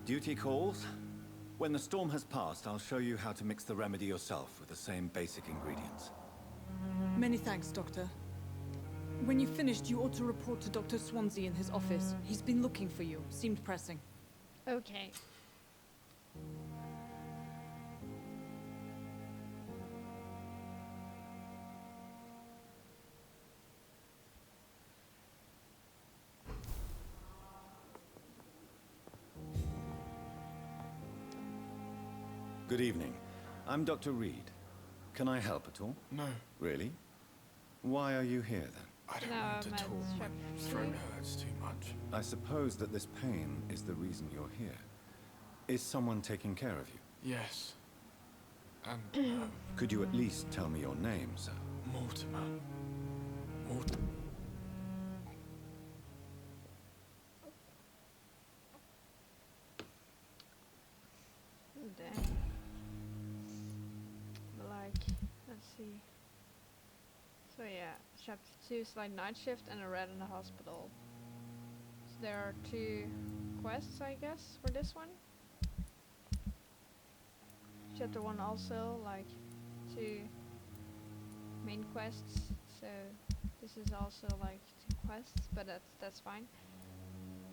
Duty calls. When the storm has passed, I'll show you how to mix the remedy yourself with the same basic ingredients. Many thanks, Doctor. When you've finished, you ought to report to Dr. Swansea in his office. He's been looking for you. Seemed pressing. Okay. Good evening. I'm Dr. Reed. Can I help at all? No, Really? Why are you here then? I don't No, want to Matt, talk. My strap- throat hurts too much. I suppose that this pain is the reason you're here. Is someone taking care of you? Yes. And, Could you at least tell me your name, sir? Mortimer. Mortimer. Dang. Like, let's see. So yeah, chapter 2 is like night shift and a rat in the hospital. So there are 2 quests, I guess, for this one. Chapter 1 also like 2 main quests. So this is also like 2 quests, but that's fine.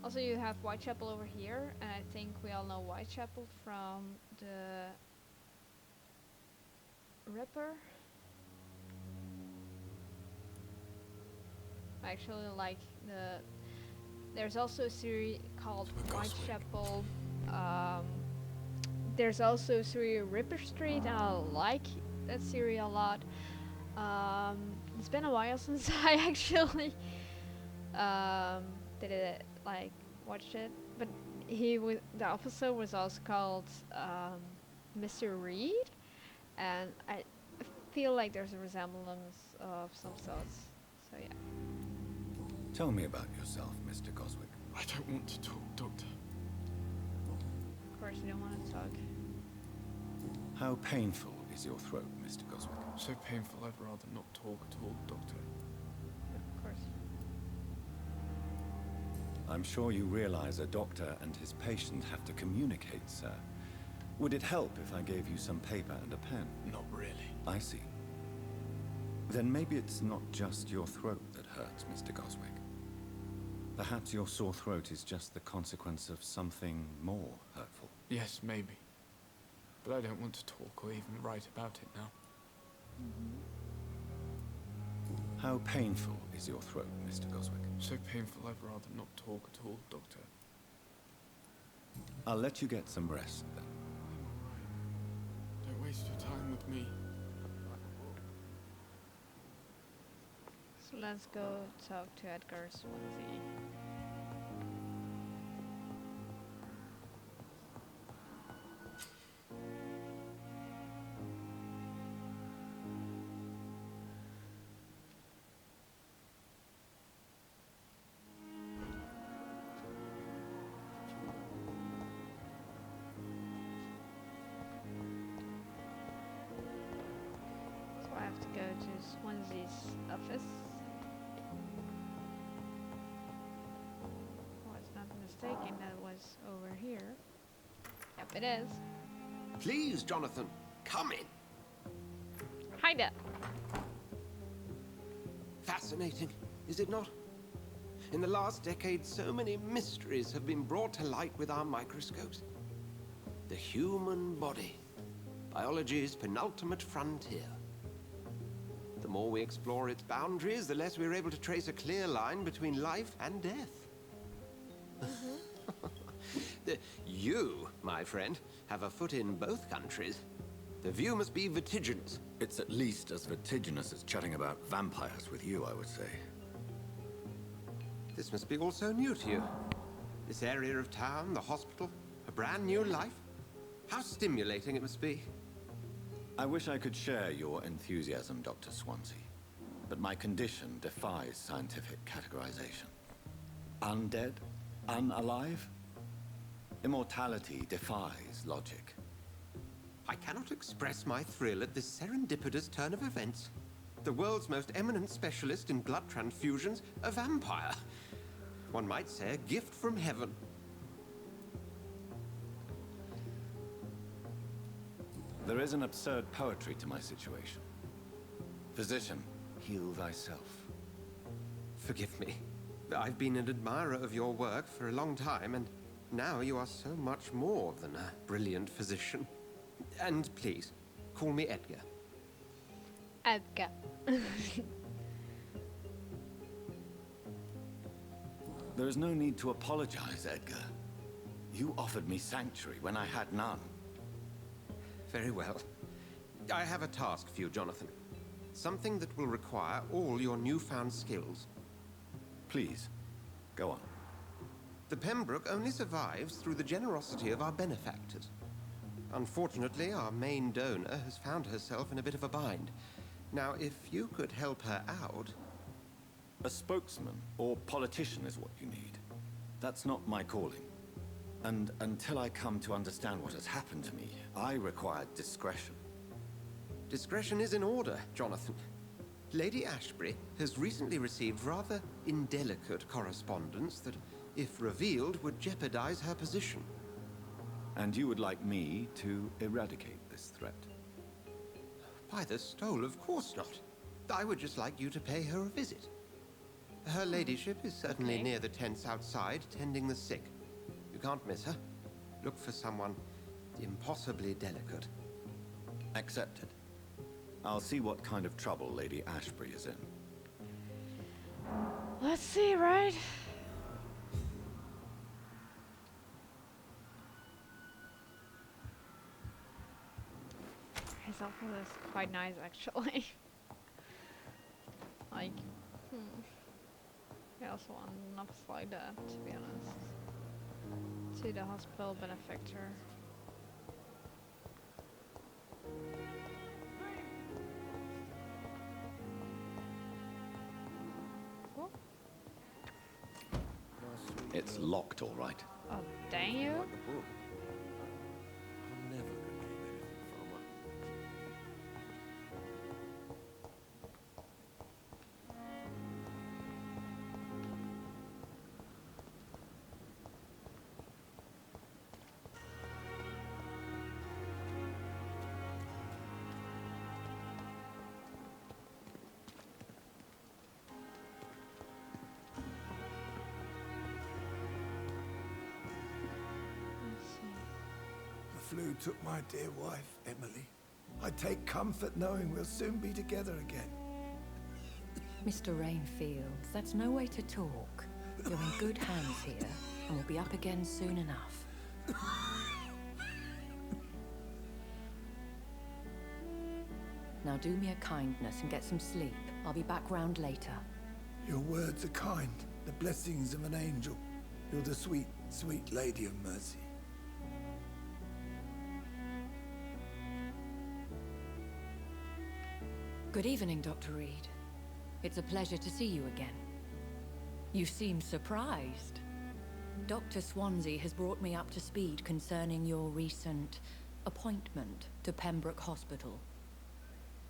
Also, you have Whitechapel over here, and I think we all know Whitechapel from the Ripper. Actually, like there's also a series called Whitechapel. There's also a series Ripper Street, and I like that series a lot. It's been a while since I actually did it, like watched it, but the episode was also called Mr. Reed, and I feel like there's a resemblance of some sorts. So yeah. Tell me about yourself, Mr. Goswick. I don't want to talk, Doctor. Of course, you don't want to talk. How painful is your throat, Mr. Goswick? So painful, I'd rather not talk at all, Doctor. Of course. I'm sure you realize a doctor and his patient have to communicate, sir. Would it help if I gave you some paper and a pen? Not really. I see. Then maybe it's not just your throat that hurts, Mr. Goswick. Perhaps your sore throat is just the consequence of something more hurtful. Yes, maybe. But I don't want to talk or even write about it now. How painful is your throat, Mr. Goswick? So painful, I'd rather not talk at all, Doctor. I'll let you get some rest, then. I'm alright. Don't waste your time with me. So let's go talk to Edgar Swansea. So I have to go to Swansea's office. I was not mistaken, that was over here. Yep, it is. Please, Jonathan, come in. Hi there. Fascinating, is it not? In the last decade, so many mysteries have been brought to light with our microscopes. The human body, biology's penultimate frontier. The more we explore its boundaries, the less we're able to trace a clear line between life and death. You, my friend, have a foot in both countries. The view must be vertiginous. It's at least as vertiginous as chatting about vampires with you, I would say. This must be all so new to you. This area of town, the hospital, a brand new life. How stimulating it must be. I wish I could share your enthusiasm, Dr. Swansea. But my condition defies scientific categorization. Undead? Unalive? Immortality defies logic. I cannot express my thrill at this serendipitous turn of events. The world's most eminent specialist in blood transfusions, a vampire. One might say a gift from heaven. There is an absurd poetry to my situation. Physician, heal thyself. Forgive me. I've been an admirer of your work for a long time, and now you are so much more than a brilliant physician. And please, call me Edgar. Edgar. There is no need to apologize, Edgar. You offered me sanctuary when I had none. Very well. I have a task for you, Jonathan. Something that will require all your newfound skills. Please, go on. The Pembroke only survives through the generosity of our benefactors. Unfortunately, our main donor has found herself in a bit of a bind. Now, if you could help her out... A spokesman or politician is what you need. That's not my calling. And until I come to understand what has happened to me, I require discretion. Discretion is in order, Jonathan. Lady Ashbury has recently received rather indelicate correspondence that, if revealed, would jeopardize her position. And you would like me to eradicate this threat? By the stole, of course not. I would just like you to pay her a visit. Her ladyship is certainly near the tents outside, tending the sick. You can't miss her. Look for someone impossibly delicate. Accepted. I'll see what kind of trouble Lady Ashbury is in. Let's see, right? His outfit is quite nice, actually. Like, I also want nuts like that, to be honest. To the hospital benefactor. Oh. It's locked, all right. Oh, dang you. Like a book. I'm never gonna keep anything from her. Let's see. The flu took my dear wife, Emily. I take comfort knowing we'll soon be together again. Mr. Rainfield, that's no way to talk. You're in good hands here, and we'll be up again soon enough. Now do me a kindness and get some sleep. I'll be back round later. Your words are kind, the blessings of an angel. You're the sweet, sweet Lady of Mercy. Good evening, Dr. Reed. It's a pleasure to see you again. You seem surprised. Dr. Swansea has brought me up to speed concerning your recent appointment to Pembroke Hospital.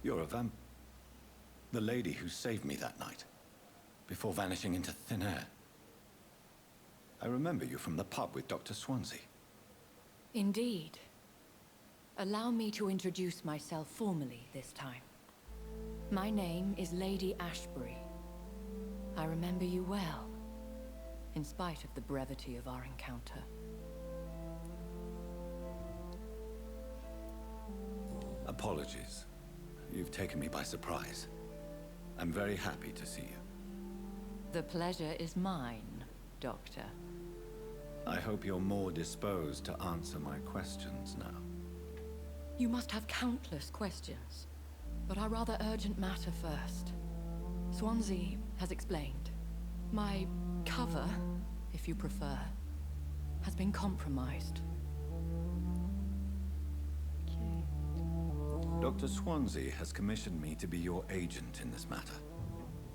You're a vamp... The lady who saved me that night, before vanishing into thin air. I remember you from the pub with Dr. Swansea. Indeed. Allow me to introduce myself formally this time. My name is Lady Ashbury. I remember you well, in spite of the brevity of our encounter. Apologies. You've taken me by surprise. I'm very happy to see you. The pleasure is mine, Doctor. I hope you're more disposed to answer my questions now. You must have countless questions, but our rather urgent matter first. Swansea has explained. My cover, if you prefer, has been compromised. Okay. Dr. Swansea has commissioned me to be your agent in this matter.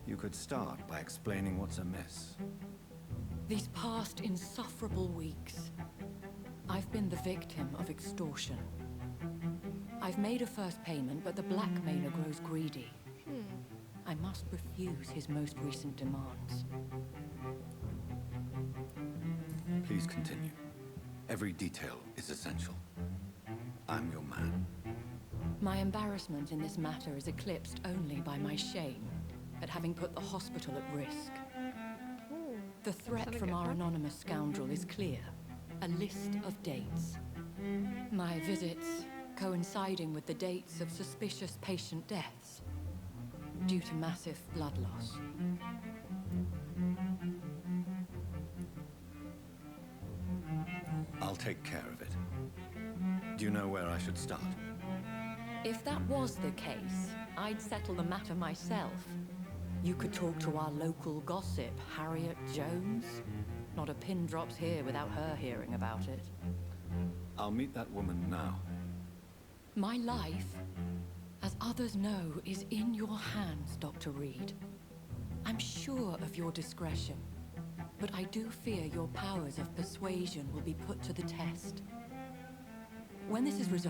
You could start by explaining what's amiss. These past insufferable weeks, I've been the victim of extortion. I've made a first payment, but the blackmailer grows greedy. I must refuse his most recent demands. Please continue. Every detail is essential. I'm your man. My embarrassment in this matter is eclipsed only by my shame at having put the hospital at risk. The threat from our anonymous scoundrel is clear. A list of dates. My visits coinciding with the dates of suspicious patient deaths due to massive blood loss. I'll take care of it. Do you know where I should start? If that was the case, I'd settle the matter myself. You could talk to our local gossip, Harriet Jones. Not a pin drops here without her hearing about it. I'll meet that woman now. My life, as others know, is in your hands, Dr. Reed. I'm sure of your discretion, but I do fear your powers of persuasion will be put to the test. When this is resolved,